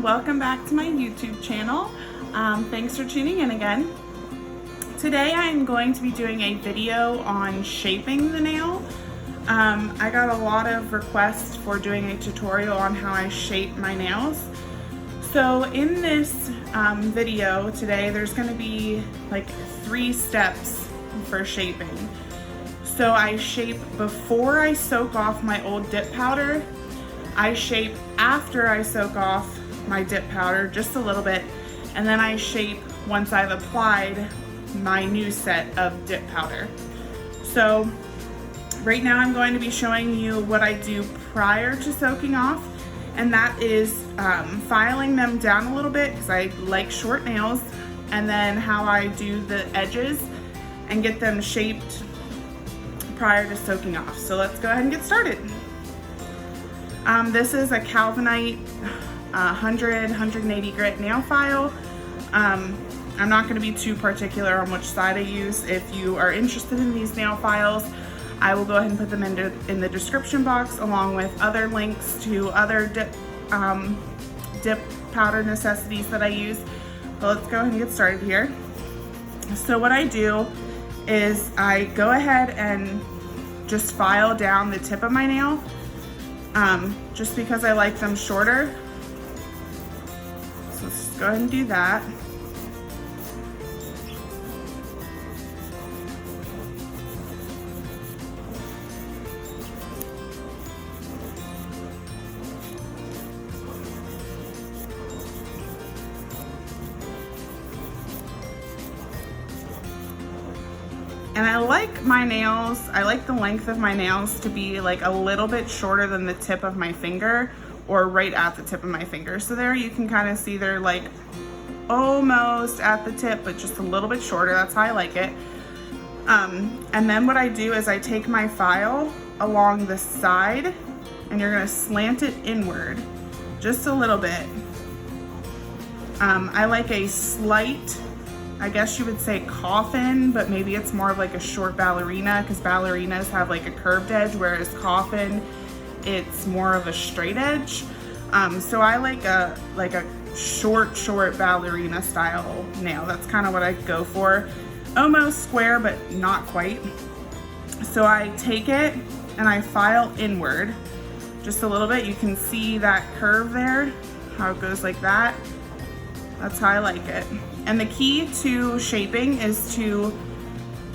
welcome back to my YouTube channel. Thanks for tuning in again. Today I'm going to be doing a video on shaping the nail. I got a lot of requests for doing a tutorial on how I shape my nails. So in this video today, there's going to be like 3 steps for shaping. So I shape before I soak off my old dip powder. I shape after I soak off my dip powder just a little bit, and then I shape once I've applied my new set of dip powder. So right now I'm going to be showing you what I do prior to soaking off, and that is filing them down a little bit because I like short nails, and then how I do the edges and get them shaped prior to soaking off. So let's go ahead and get started. This is a Calvinite 180 grit nail file. I'm not going to be too particular on which side I use. If you are interested in these nail files, I will go ahead and put them in the description box, along with other links to other dip powder necessities that I use. But let's go ahead and get started here. So what I do is I go ahead and just file down the tip of my nail, just because I like them shorter. So let's just go ahead and do that. And I like my nails, I like the length of my nails to be like a little bit shorter than the tip of my finger, or right at the tip of my finger. So there you can kind of see they're like almost at the tip, but just a little bit shorter. That's how I like it. And then what I do is I take my file along the side, and you're gonna slant it inward just a little bit. I like a slight, I guess you would say coffin, but maybe it's more of like a short ballerina, because ballerinas have like a curved edge, whereas coffin, it's more of a straight edge. So I like a short ballerina style nail. That's kind of what I go for. Almost square, but not quite. So I take it and I file inward just a little bit. You can see that curve there, how it goes like that. That's how I like it. And the key to shaping is to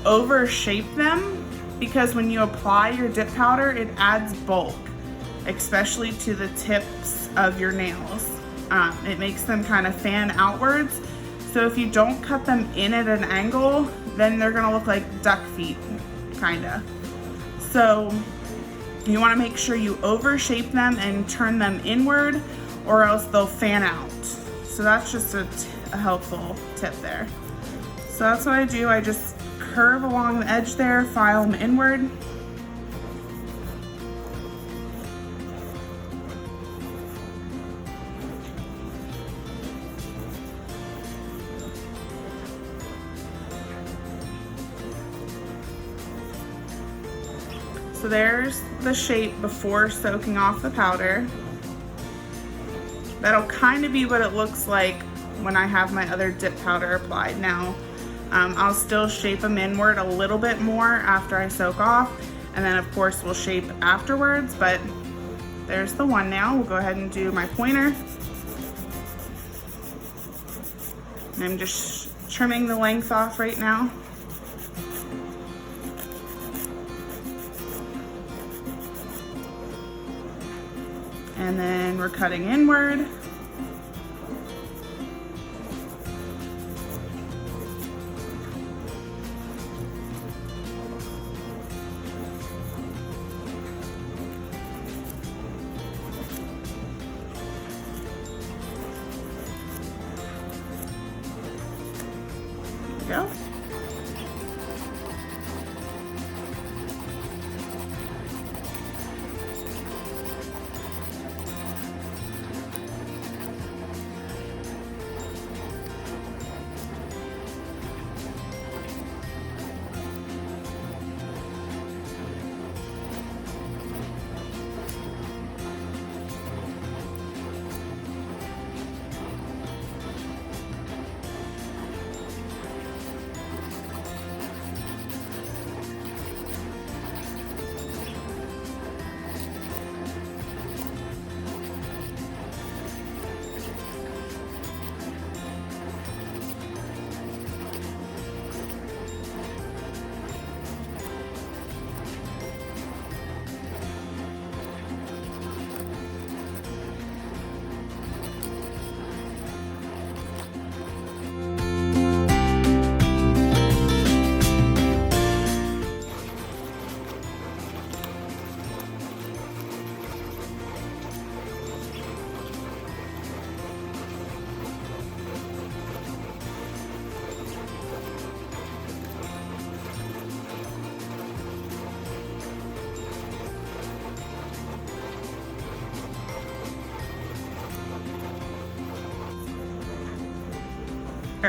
over shape them, because when you apply your dip powder, it adds bulk, especially to the tips of your nails. It makes them kind of fan outwards. So if you don't cut them in at an angle, then they're gonna look like duck feet, kinda. So you wanna make sure you over shape them and turn them inward, or else they'll fan out. So that's just a helpful tip there. So that's what I do. I just curve along the edge there, file them inward. So there's the shape before soaking off the powder. That'll kind of be what it looks like when I have my other dip powder applied. Now, I'll still shape them inward a little bit more after I soak off, and then of course we'll shape afterwards, but there's the one now. We'll go ahead and do my pointer. And I'm just trimming the length off right now. And then we're cutting inward. There we go.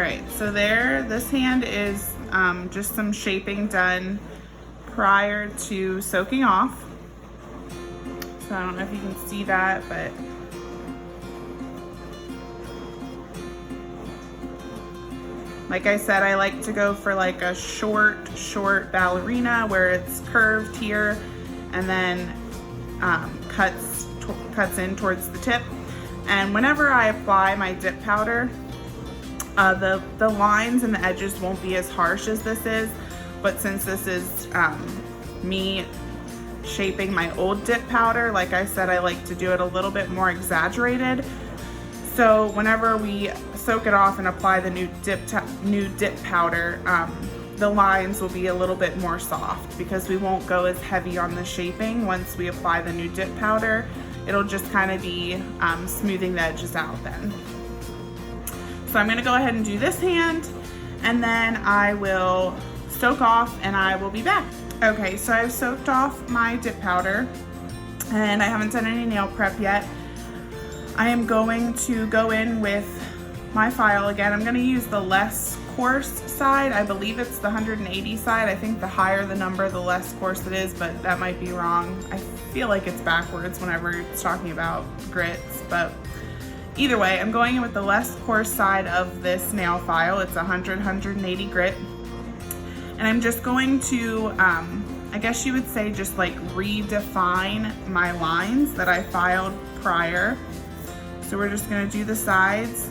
All right, so there, this hand is just some shaping done prior to soaking off. So I don't know if you can see that, but like I said, I like to go for like a short ballerina where it's curved here and then cuts in towards the tip. And whenever I apply my dip powder, the lines and the edges won't be as harsh as this is, but since this is me shaping my old dip powder, like I said, I like to do it a little bit more exaggerated. So whenever we soak it off and apply the new dip powder, the lines will be a little bit more soft because we won't go as heavy on the shaping once we apply the new dip powder. It'll just kind of be smoothing the edges out then. So I'm gonna go ahead and do this hand, and then I will soak off and I will be back. Okay, so I've soaked off my dip powder and I haven't done any nail prep yet. I am going to go in with my file again. I'm gonna use the less coarse side. I believe it's the 180 side. I think the higher the number, the less coarse it is, but that might be wrong. I feel like it's backwards whenever it's talking about grits, but either way, I'm going in with the less coarse side of this nail file. It's 180 grit. And I'm just going to, I guess you would say, just like redefine my lines that I filed prior. So we're just gonna do the sides,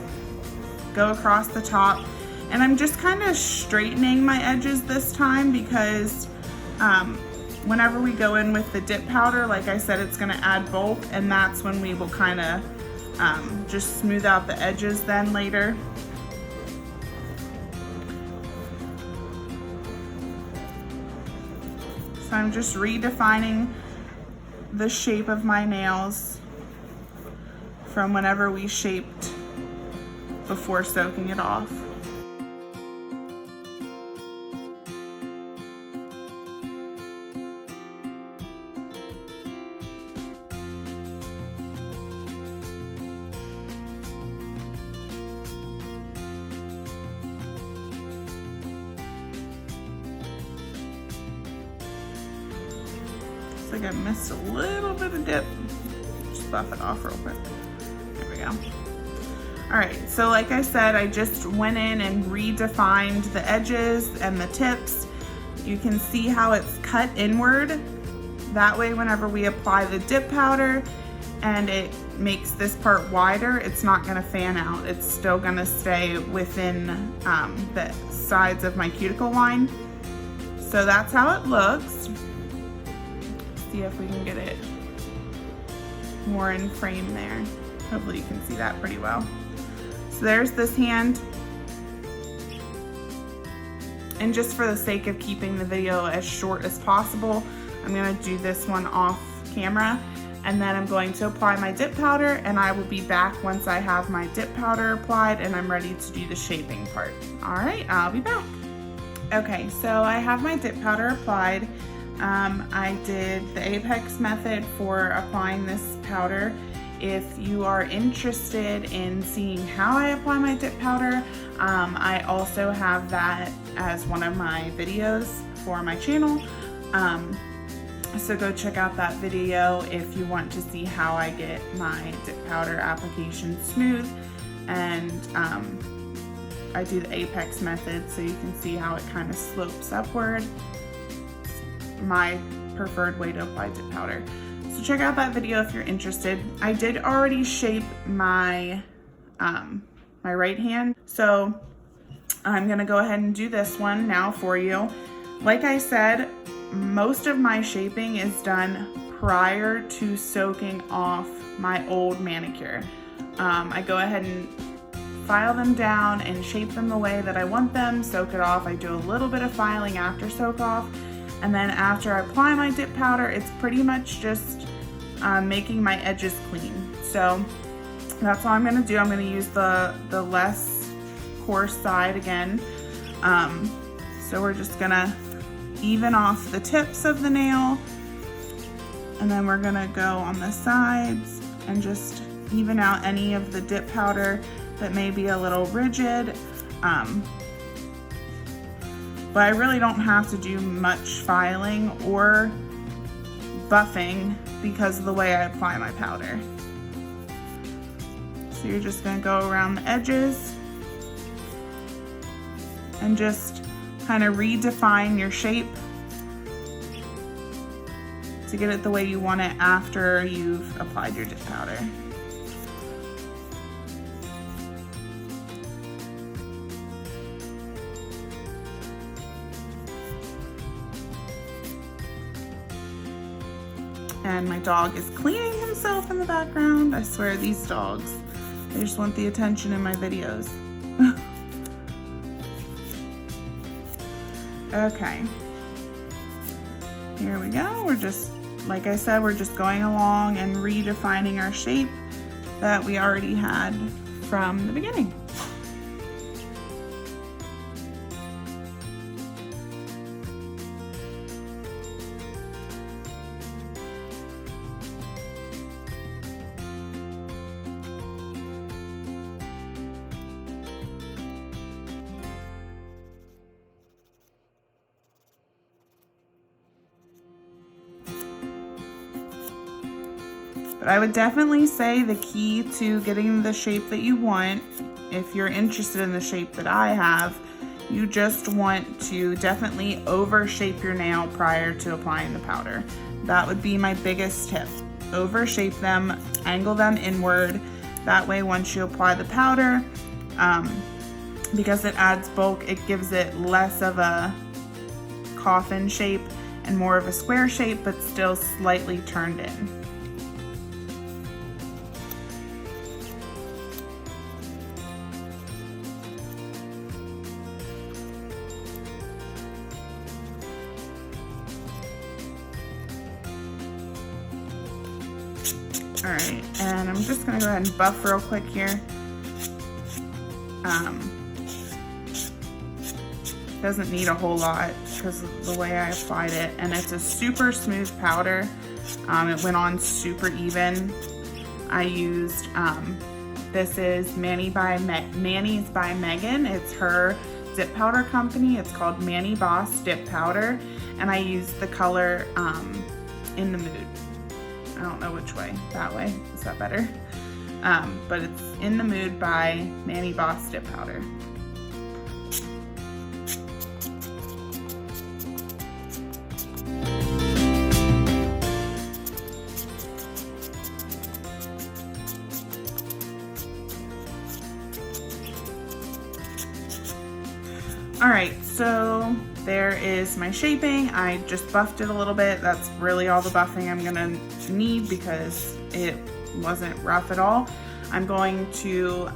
go across the top, and I'm just kind of straightening my edges this time because whenever we go in with the dip powder, like I said, it's gonna add bulk, and that's when we will kind of just smooth out the edges then later. So I'm just redefining the shape of my nails from whenever we shaped before soaking it off. Looks like I missed a little bit of dip. Just buff it off real quick. There we go. All right, so like I said, I just went in and redefined the edges and the tips. You can see how it's cut inward. That way, whenever we apply the dip powder and it makes this part wider, it's not gonna fan out. It's still gonna stay within the sides of my cuticle line. So that's how it looks. See if we can get it more in frame there. Hopefully you can see that pretty well. So there's this hand. And just for the sake of keeping the video as short as possible, I'm gonna do this one off camera, and then I'm going to apply my dip powder, and I will be back once I have my dip powder applied and I'm ready to do the shaping part. All right, I'll be back. Okay, so I have my dip powder applied. I did the Apex method for applying this powder. If you are interested in seeing how I apply my dip powder, I also have that as one of my videos for my channel. So go check out that video if you want to see how I get my dip powder application smooth. And I do the Apex method so you can see how it kind of slopes upward. My preferred way to apply dip powder. So check out that video if you're interested. I did already shape my my right hand, so I'm gonna go ahead and do this one now for you. Like I said, most of my shaping is done prior to soaking off my old manicure. I go ahead and file them down and shape them the way that I want them, soak it off. I do a little bit of filing after soak off. And then after I apply my dip powder, it's pretty much just making my edges clean. So that's all I'm gonna do. I'm gonna use the less coarse side again. So we're just gonna even off the tips of the nail, and then we're gonna go on the sides and just even out any of the dip powder that may be a little rigid. But I really don't have to do much filing or buffing because of the way I apply my powder. So you're just gonna go around the edges and just kind of redefine your shape to get it the way you want it after you've applied your dip powder. And my dog is cleaning himself in the background. I swear, these dogs, they just want the attention in my videos. Okay, here we go. We're just, like I said, we're just going along and redefining our shape that we already had from the beginning. But I would definitely say the key to getting the shape that you want, if you're interested in the shape that I have, you just want to definitely overshape your nail prior to applying the powder. That would be my biggest tip. Overshape them, angle them inward. That way once you apply the powder, because it adds bulk, it gives it less of a coffin shape and more of a square shape, but still slightly turned in. All right, and I'm just gonna go ahead and buff real quick here. Doesn't need a whole lot because of the way I applied it, and it's a super smooth powder. It went on super even. I used, this is Manny's by Megan. It's her dip powder company. It's called Manny Boss Dip Powder, and I used the color In the Mood. I don't know which way. That way. Is that better? But it's In the Mood by Manny Boss Dip Powder. All right, so there is my shaping. I just buffed it a little bit. That's really all the buffing I'm gonna need because it wasn't rough at all. I'm going to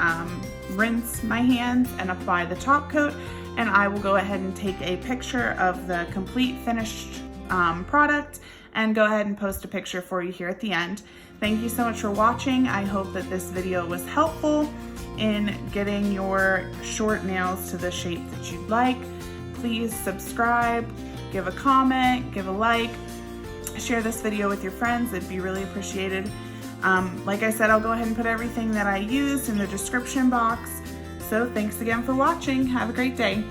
rinse my hands and apply the top coat, and I will go ahead and take a picture of the complete finished product and go ahead and post a picture for you here at the end. Thank you so much for watching. I hope that this video was helpful in getting your short nails to the shape that you'd like. Please subscribe, give a comment, give a like, share this video with your friends. It'd be really appreciated. Like I said, I'll go ahead and put everything that I used in the description box. So thanks again for watching. Have a great day.